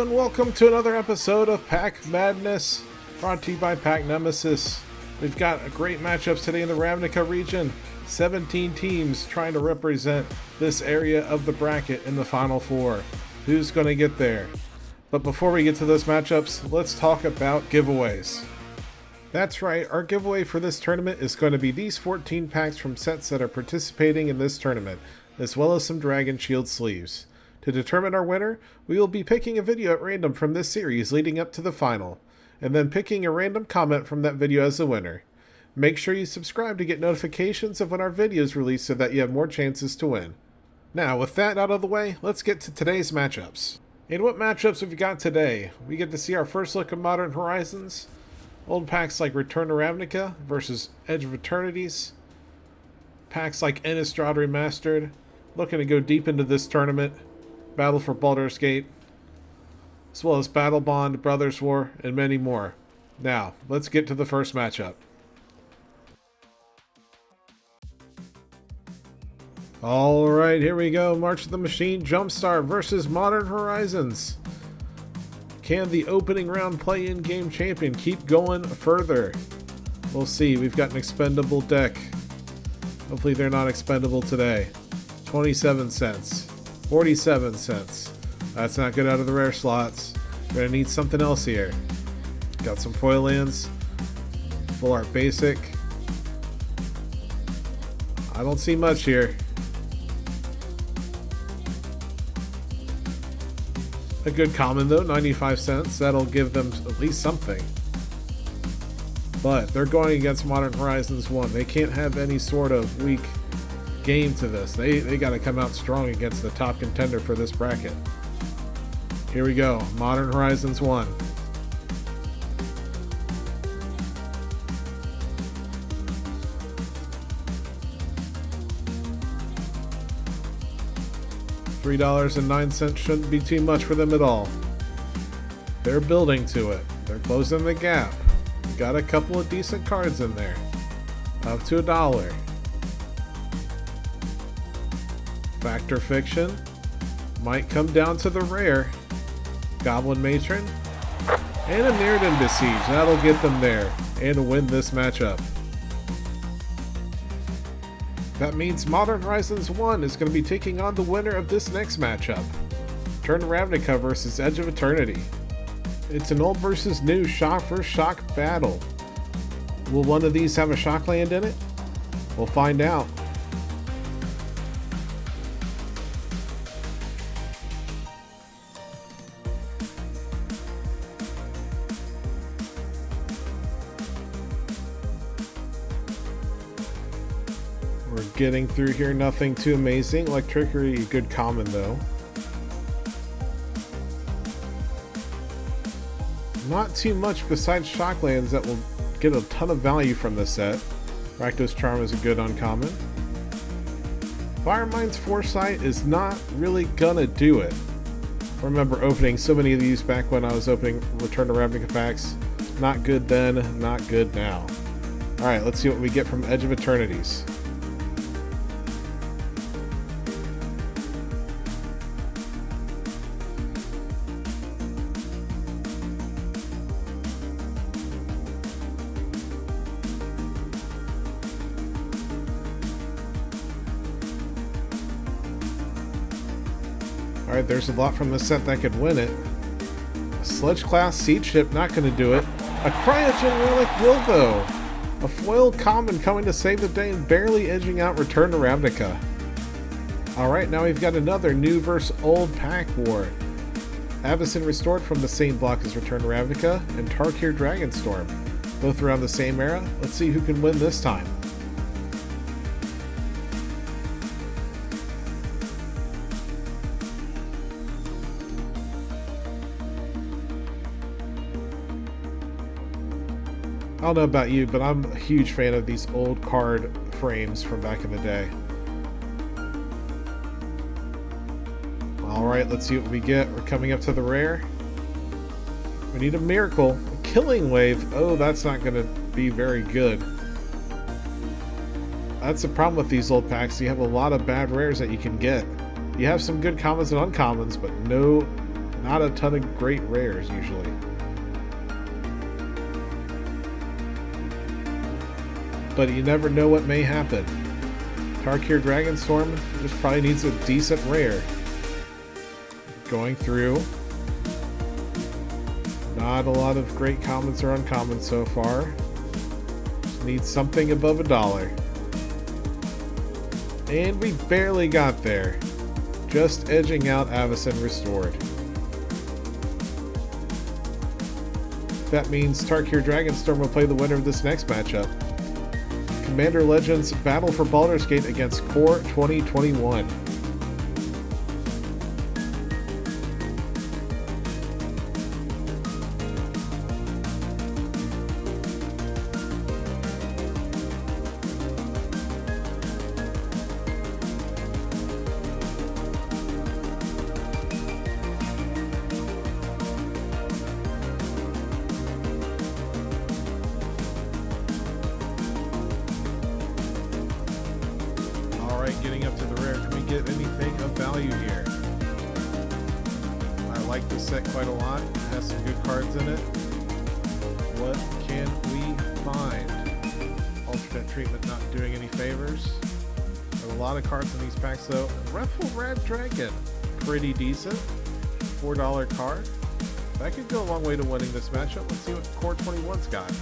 and welcome to another episode of Pack Madness, brought to you by Pack Nemesis. We've got great matchups today in the Ravnica region. 17 teams trying to represent this area of the bracket in the Final Four. Who's going to get there? But before we get to those matchups, let's talk about giveaways. That's right, our giveaway for this tournament is going to be these 14 packs from sets that are participating in this tournament, as well as some Dragon Shield sleeves. To determine our winner, we will be picking a video at random from this series leading up to the final, and then picking a random comment from that video as the winner. Make sure you subscribe to get notifications of when our videos release so that you have more chances to win. Now, with that out of the way, let's get to today's matchups. And what matchups have we got today? We get to see our first look at Modern Horizons, old packs like Return to Ravnica versus Edge of Eternities, packs like Innistrad Remastered, looking to go deep into this tournament, Battle for Baldur's Gate, as well as Battle Bond, Brothers War, and many more. Now, let's get to the first matchup. Alright, here we go. March of the Machine Jumpstart versus Modern Horizons. Can the opening round play-in game champion keep going further? We'll see. We've got an expendable deck. Hopefully they're not expendable today. 27 cents. 47 cents. That's not good out of the rare slots. We're going to need something else here. Got some foil lands. Full art basic. I don't see much here. A good common though, 95 cents. That'll give them at least something. But they're going against Modern Horizons 1. They can't have any sort of weak game to this. They got to come out strong against the top contender for this bracket. Here we go. Modern Horizons 1. $3.09 shouldn't be too much for them at all. They're building to it. They're closing the gap. Got a couple of decent cards in there. Up to $1. Factor Fiction. Might come down to the rare. Goblin Matron. And a Mirrodin Besiege. That'll get them there. And win this matchup. That means Modern Horizons 1 is going to be taking on the winner of this next matchup. Return to Ravnica versus Edge of Eternity. It's an old versus new shock versus shock battle. Will one of these have a shock land in it? We'll find out. We're getting through here, nothing too amazing. Electricity, a good common though. Not too much besides shocklands that will get a ton of value from this set. Rakdos Charm is a good uncommon. Firemind's Foresight is not really gonna do it. I remember opening so many of these back when I was opening Return to Ravnica packs. Not good then, not good now. Alright, let's see what we get from Edge of Eternities. Alright, there's a lot from this set that could win it. A Sledge Class Siege Ship, not going to do it. A Cryogen Relic will though. A foil common coming to save the day and barely edging out Return to Ravnica. Alright, now we've got another new versus old pack war. Avacyn Restored from the same block as Return to Ravnica, and Tarkir Dragonstorm. Both around the same era. Let's see who can win this time. I don't know about you, but I'm a huge fan of these old card frames from back in the day. Alright, let's see what we get. We're coming up to the rare. We need a miracle. A Killing Wave. Oh, that's not going to be very good. That's the problem with these old packs. You have a lot of bad rares that you can get. You have some good commons and uncommons, but no Not a ton of great rares usually. But you never know what may happen. Tarkir Dragonstorm just probably needs a decent rare. Going through. Not a lot of great commons or uncommons so far. Just need something above $1. And we barely got there. Just edging out Avacyn Restored. That means Tarkir Dragonstorm will play the winner of this next matchup. Commander Legends Battle for Baldur's Gate against Core 2021. Getting up to the rare, can we get anything of value here? I like this set quite a lot. It has some good cards in it. What can we find? Alternate treatment not doing any favors. There are a lot of cards in these packs though. Wrathful Red Dragon, pretty decent. $4 card. That could go a long way to winning this matchup. Let's see what Core 21's got.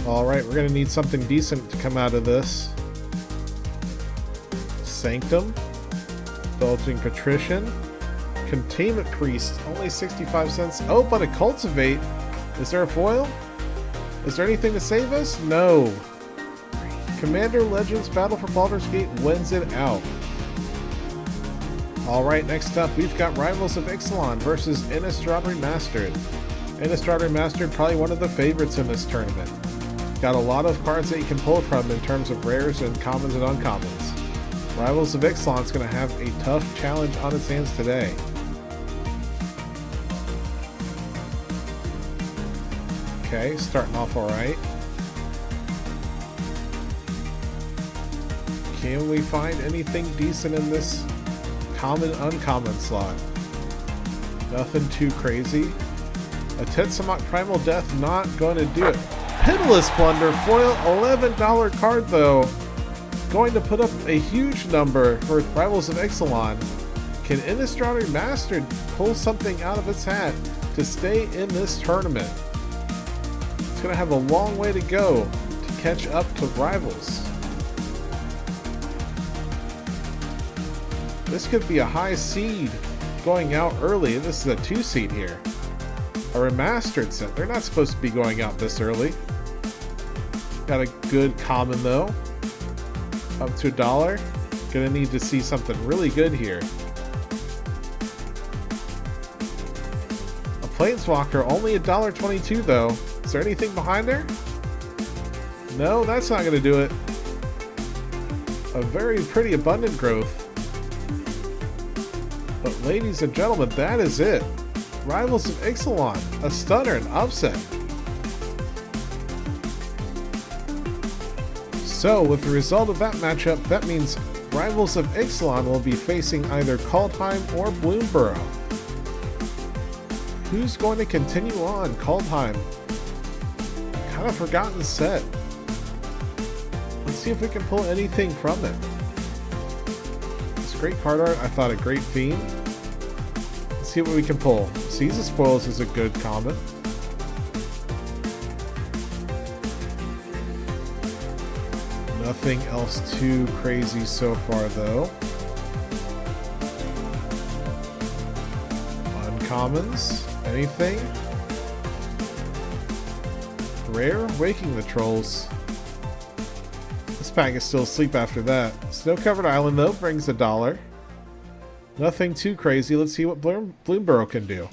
Alright, we're going to need something decent to come out of this. Sanctum. Belching Patrician. Containment Priest. Only 65 cents. Oh, but a Cultivate. Is there a foil? Is there anything to save us? No. Commander Legends Battle for Baldur's Gate wins it out. Alright, next up we've got Rivals of Ixalan versus Innistrad Remastered. Innistrad Remastered, probably one of the favorites in this tournament. Got a lot of cards that you can pull from in terms of rares and commons and uncommons. Rivals of Ixalan's going to have a tough challenge on its hands today. Okay, starting off alright. Can we find anything decent in this common uncommon slot? Nothing too crazy. A Tetsamok Primal Death not going to do it. Pitiless Plunder foil, $11 card though. Going to put up a huge number for Rivals of Ixalan. Can Innistrad Remastered pull something out of its hat to stay in this tournament? It's going to have a long way to go to catch up to Rivals. This could be a high seed going out early. This is a 2 seed here. A remastered set. They're not supposed to be going out this early. Got a good common though. Up to $1. Gonna need to see something really good here. A Planeswalker, only $1.22 though. Is there anything behind there? No, that's not gonna do it. A very pretty abundant growth. But ladies and gentlemen, that is it. Rivals of Ixalan, a stunner, an upset. So, with the result of that matchup, that means Rivals of Ixalan will be facing either Kaldheim or Bloomburrow. Who's going to continue on? Kaldheim. Kind of forgotten set. Let's see if we can pull anything from it. It's great card art. I thought a great theme. Let's see what we can pull. Seize the Spoils is a good common. Nothing else too crazy so far though. Uncommons? Anything? Rare? Waking the Trolls. This This pack is still asleep after that. Snow-covered island though brings $1. Nothing too crazy. Let's see what Bloomburrow can do.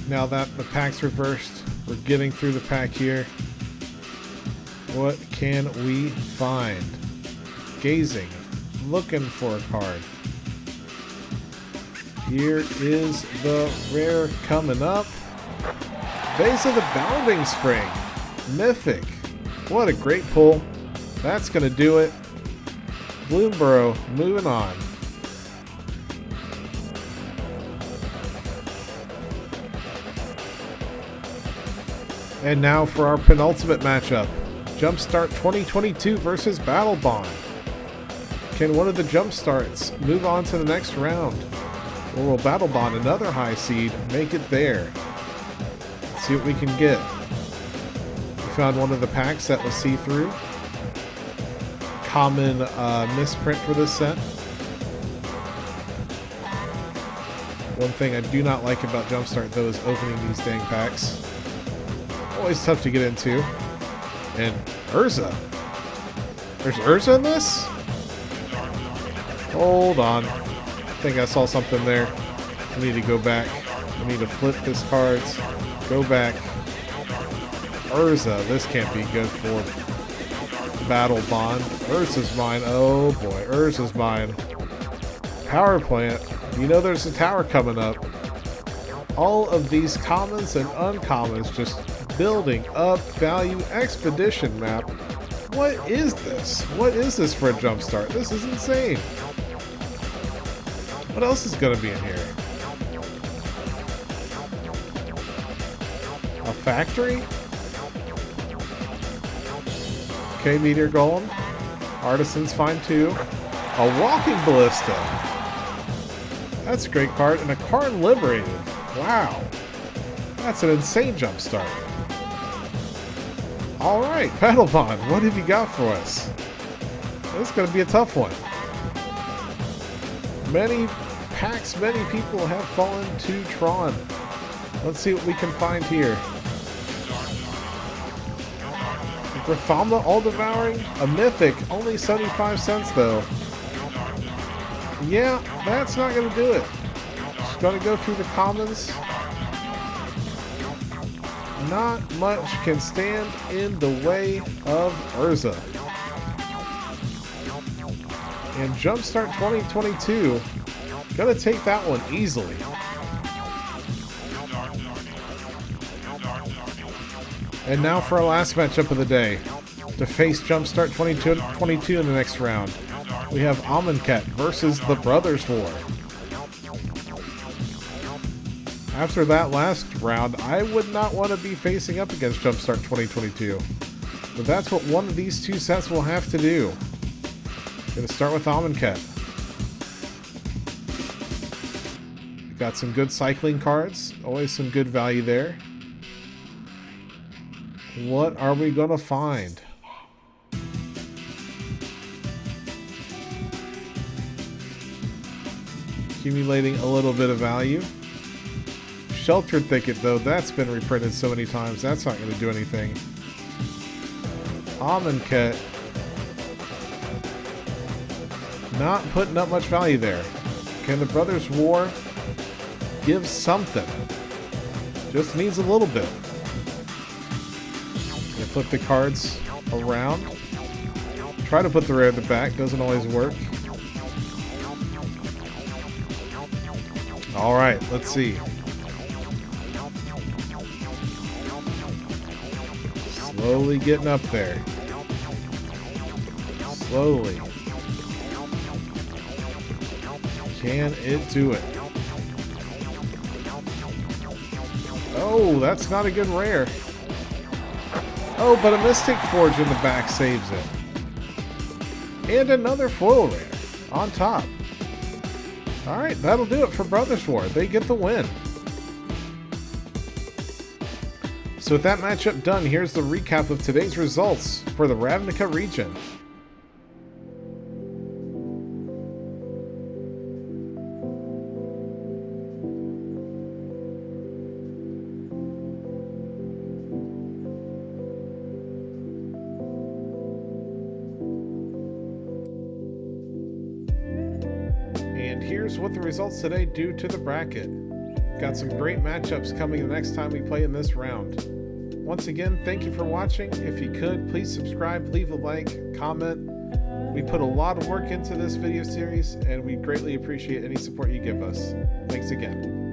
Now that the pack's reversed, we're getting through the pack here. What can we find? Gazing, looking for a card. Here is the rare coming up. Vase of the Bounding Spring. Mythic. What a great pull. That's going to do it. Bloomburrow moving on. And now for our penultimate matchup. Jumpstart 2022 versus Battle Bond. Can one of the Jumpstarts move on to the next round? Or will Battle Bond, another high seed, make it there? Let's see what we can get. We found one of the packs that was see-through. Common misprint for this set. One thing I do not like about Jumpstart though is opening these dang packs. Always tough to get into. And Urza. There's Urza in this? Hold on. I think I saw something there. I need to go back. I need to flip this cards. Go back. Urza. This can't be good for Battle Bond. Urza's mine. Oh boy. Urza's mine. Power plant. You know there's a tower coming up. All of these commons and uncommons just building up value. Expedition map. What is this? What is this for a Jumpstart? This is insane. What else is going to be in here? A factory? Okay, Meteor Golem. Artisan's fine too. A Walking Ballista. That's a great card. And a card liberated. Wow. That's an insane Jumpstart. Alright, Battle Bond, what have you got for us? This is going to be a tough one. Many packs, many people have fallen to Tron. Let's see what we can find here. Grafalma All-Devouring, a Mythic, only 75 cents though. Yeah, that's not going to do it. Just got to go through the commons. Not much can stand in the way of Urza. And Jumpstart 2022, gonna take that one easily. And now for our last matchup of the day. To face Jumpstart 2022 in the next round, we have Amonkhet versus the Brothers War. After that last round, I would not want to be facing up against Jumpstart 2022. But that's what one of these two sets will have to do. Gonna start with Amonkhet. Got some good cycling cards. Always some good value there. What are we gonna find? Accumulating a little bit of value. Sheltered Thicket, though, that's been reprinted so many times, that's not going to do anything. Amonkhet. Not putting up much value there. Can the Brothers War give something? Just needs a little bit. Gonna flip the cards around. Try to put the rare at the back, doesn't always work. Alright, let's see. Slowly getting up there. Slowly. Can it do it? Oh, that's not a good rare. Oh, but a Mystic Forge in the back saves it. And another foil rare on top. Alright, that'll do it for Brothers War. They get the win. So with that matchup done, here's the recap of today's results for the Ravnica region. And here's what the results today do to the bracket. Got some great matchups coming the next time we play in this round. Once again, thank you for watching. If you could, please subscribe, leave a like, comment. We put a lot of work into this video series, and we greatly appreciate any support you give us. Thanks again.